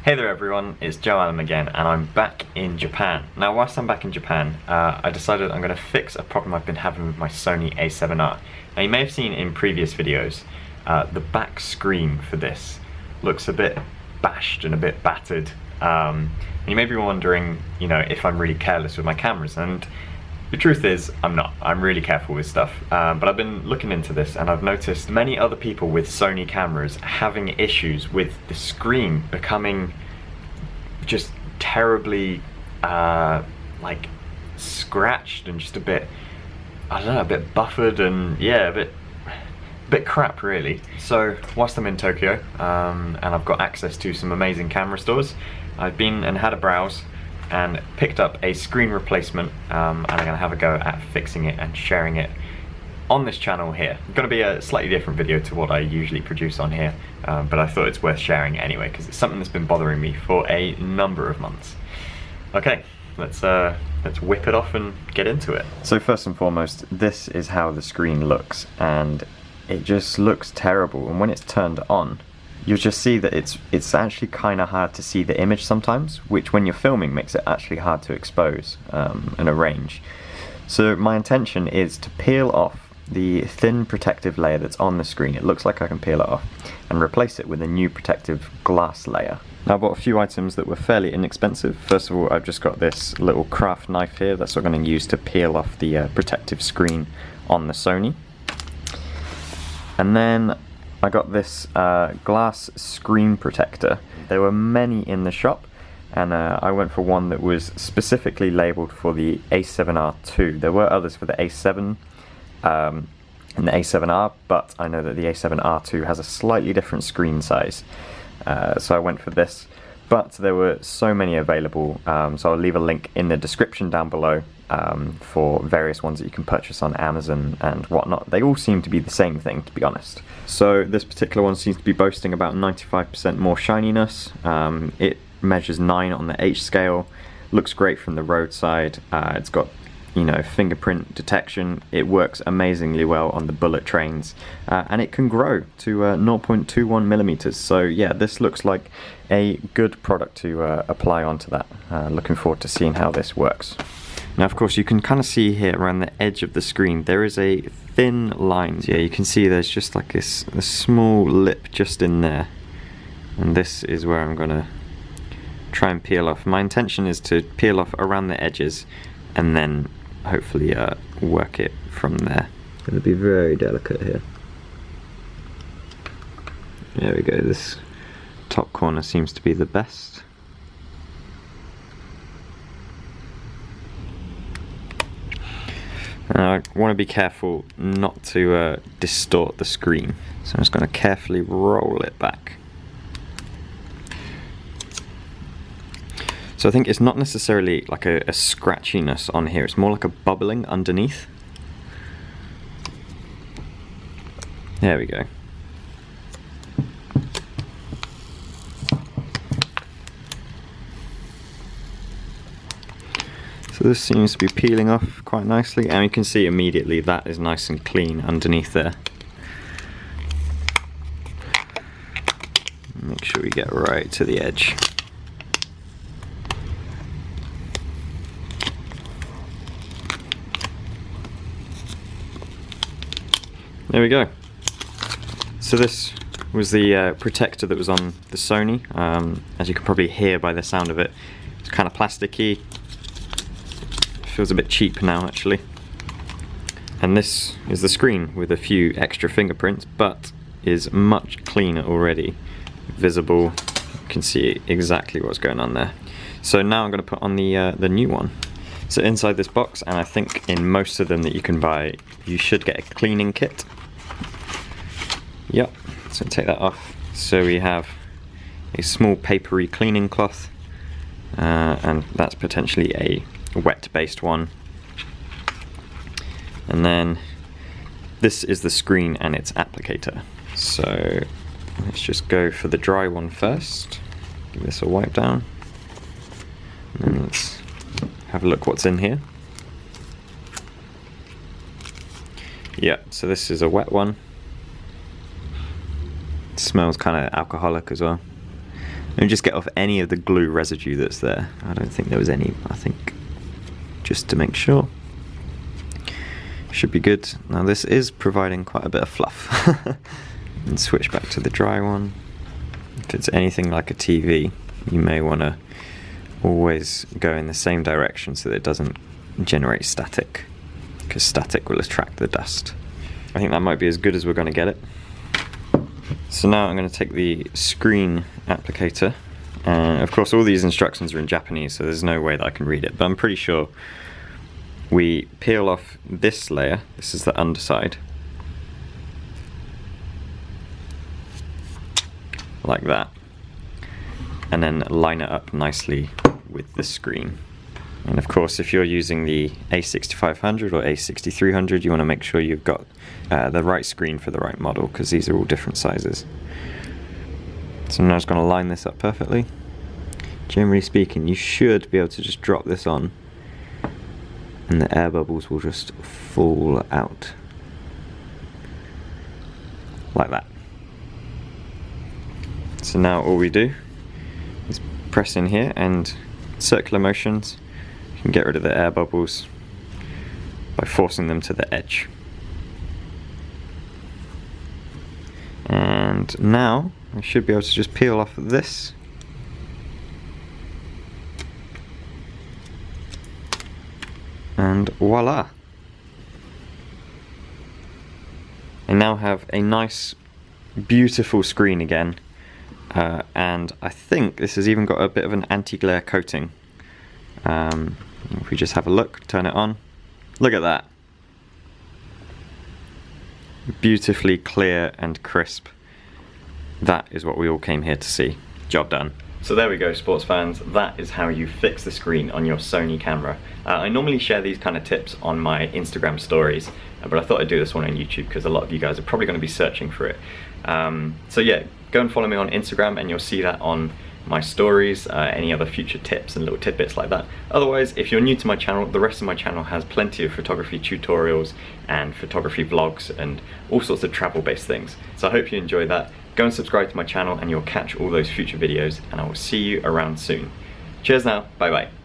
Hey there everyone, it's Allam again, and I'm back in Japan. Now whilst I'm back in Japan, I decided I'm going to fix a problem I've been having with my Sony A7R. Now you may have seen in previous videos, the back screen for this looks a bit bashed and a bit battered. And you may be wondering, if I'm really careless with my cameras, and the truth is, I'm not. I'm really careful with stuff, but I've been looking into this and I've noticed many other people with Sony cameras having issues with the screen becoming just terribly like scratched and just a bit, I don't know, a bit buffered and yeah, a bit crap really. So whilst I'm in Tokyo and I've got access to some amazing camera stores, I've been and had a browse and picked up a screen replacement, and I'm going to have a go at fixing it and sharing it on this channel here. It's going to be a slightly different video to what I usually produce on here, but I thought it's worth sharing anyway because it's something that's been bothering me for a number of months. Okay, let's whip it off and get into it. So first and foremost, this is how the screen looks, and it just looks terrible, and when it's turned on you'll just see that it's actually kind of hard to see the image sometimes, which when you're filming makes it actually hard to expose and arrange. So my intention is to peel off the thin protective layer that's on the screen. It looks like I can peel it off and replace it with a new protective glass layer. Now I bought a few items that were fairly inexpensive. First of all, I've just got this little craft knife here that's what I'm going to use to peel off the protective screen on the Sony. And then I got this glass screen protector. There were many in the shop, and I went for one that was specifically labelled for the A7R II. There were others for the A7 and the A7R, but I know that the A7R II has a slightly different screen size, so I went for this. But there were so many available, so I'll leave a link in the description down below for various ones that you can purchase on Amazon and whatnot. They all seem to be the same thing, to be honest. So this particular one seems to be boasting about 95% more shininess. It measures 9 on the H scale, looks great from the roadside. It's got, fingerprint detection. It works amazingly well on the bullet trains, and it can grow to 0.21 millimeters. So yeah, this looks like a good product to apply onto that. Looking forward to seeing how this works. Now of course you can kind of see here around the edge of the screen there is a thin line. So, yeah, you can see there's just like a small lip just in there, and this is where I'm going to try and peel off. My intention is to peel off around the edges and then hopefully work it from there. Going to be very delicate here. There we go, this top corner seems to be the best. I want to be careful not to distort the screen, so I'm just going to carefully roll it back. So I think it's not necessarily like a scratchiness on here, it's more like a bubbling underneath. There we go. So this seems to be peeling off quite nicely, and you can see immediately that is nice and clean underneath there. Make sure we get right to the edge. There we go. So this was the protector that was on the Sony. As you can probably hear by the sound of it, it's kind of plasticky. Feels a bit cheap now actually. And this is the screen with a few extra fingerprints, but is much cleaner already. Visible, you can see exactly what's going on there. So now I'm going to put on the new one. So inside this box, and I think in most of them that you can buy, you should get a cleaning kit. Yep, so take that off. So we have a small papery cleaning cloth, and that's potentially a wet based one. And then this is the screen and its applicator. So let's just go for the dry one first. Give this a wipe down. And then let's have a look what's in here. Yeah, so this is a wet one. It smells kind of alcoholic as well. Let me just get off any of the glue residue that's there. I don't think there was any, I think, just to make sure. Should be good. Now this is providing quite a bit of fluff. And switch back to the dry one. If it's anything like a TV, you may want to always go in the same direction so that it doesn't generate static, because static will attract the dust. I think that might be as good as we're going to get it. So now I'm going to take the screen applicator, and of course all these instructions are in Japanese, so there's no way that I can read it, but I'm pretty sure we peel off this layer. This is the underside, like that, and then line it up nicely with the screen. And of course, if you're using the A6500 or A6300, you want to make sure you've got the right screen for the right model, because these are all different sizes. So I'm now just going to line this up perfectly. Generally speaking, you should be able to just drop this on and the air bubbles will just fall out like that. So now all we do is press in here, and circular motions, you can get rid of the air bubbles by forcing them to the edge. And now I should be able to just peel off this. And voila! I now have a nice, beautiful screen again. And I think this has even got a bit of an anti-glare coating. If we just have a look, turn it on, look at that. Beautifully clear and crisp. That is what we all came here to see. Job done. So there we go, sports fans. That is how you fix the screen on your Sony camera. I normally share these kind of tips on my Instagram stories, but I thought I'd do this one on YouTube because a lot of you guys are probably going to be searching for it. So yeah, go and follow me on Instagram and you'll see that on my stories, any other future tips and little tidbits like that. Otherwise, if you're new to my channel, the rest of my channel has plenty of photography tutorials and photography vlogs and all sorts of travel-based things. So I hope you enjoy that. Go and subscribe to my channel and you'll catch all those future videos, and I will see you around soon. Cheers now, bye bye.